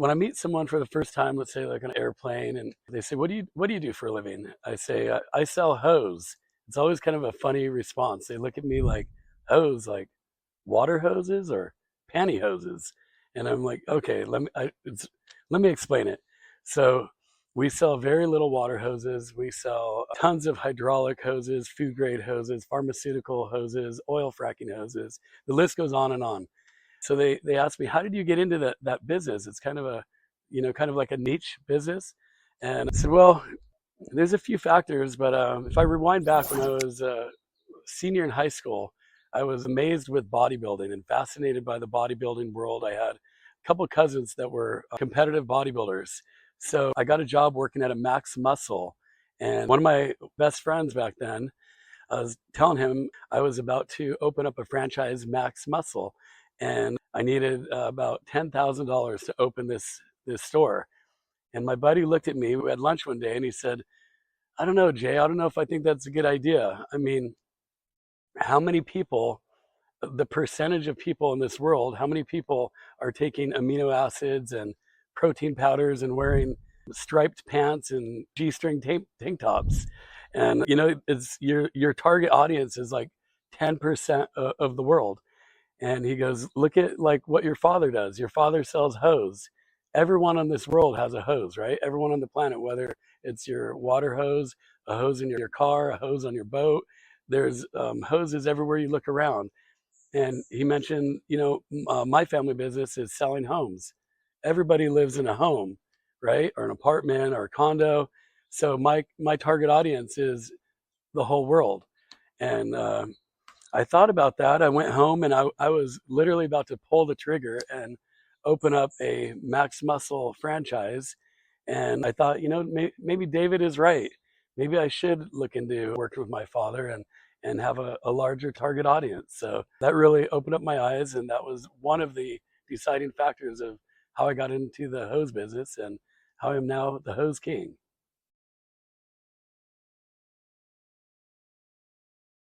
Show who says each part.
Speaker 1: when I meet someone for the first time, let's say like on an airplane, and they say, "What do you do for a living?" I say, "I sell hose." It's always kind of a funny response. They look at me like, "Hose, like water hoses or pantyhoses?" And I'm like, "Okay, let me explain it." So we sell very little water hoses. We sell tons of hydraulic hoses, food grade hoses, pharmaceutical hoses, oil fracking hoses. The list goes on and on. So they asked me, how did you get into that business? It's kind of a, kind of like a niche business. And I said, well, there's a few factors, but if I rewind back when I was a senior in high school, I was amazed with bodybuilding and fascinated by the bodybuilding world. I had a couple of cousins that were competitive bodybuilders. So I got a job working at a Max Muscle. And one of my best friends back then, I was telling him I was about to open up a franchise, Max Muscle, and I needed about $10,000 to open this store. And my buddy looked at me. We had lunch one day, and he said, "I don't know, Jay. I don't know if I think that's a good idea. I mean, how many people, the percentage of people in this world, how many people are taking amino acids and protein powders and wearing striped pants and G-string tank tops? And it's your target audience is like 10% of the world." And he goes, "Look at like what your father does. Your father sells hose. Everyone on this world has a hose, right? Everyone on the planet, whether it's your water hose, a hose in your car, a hose on your boat, there's hoses everywhere you look around." And he mentioned, my family business is selling homes. Everybody lives in a home, right? Or an apartment or a condo. So my target audience is the whole world. And I thought about that. I went home and I was literally about to pull the trigger and open up a Max Muscle franchise. And I thought, maybe David is right. Maybe I should look into working with my father and have a larger target audience. So that really opened up my eyes. And that was one of the deciding factors of how I got into the hose business and how I am now the hose king.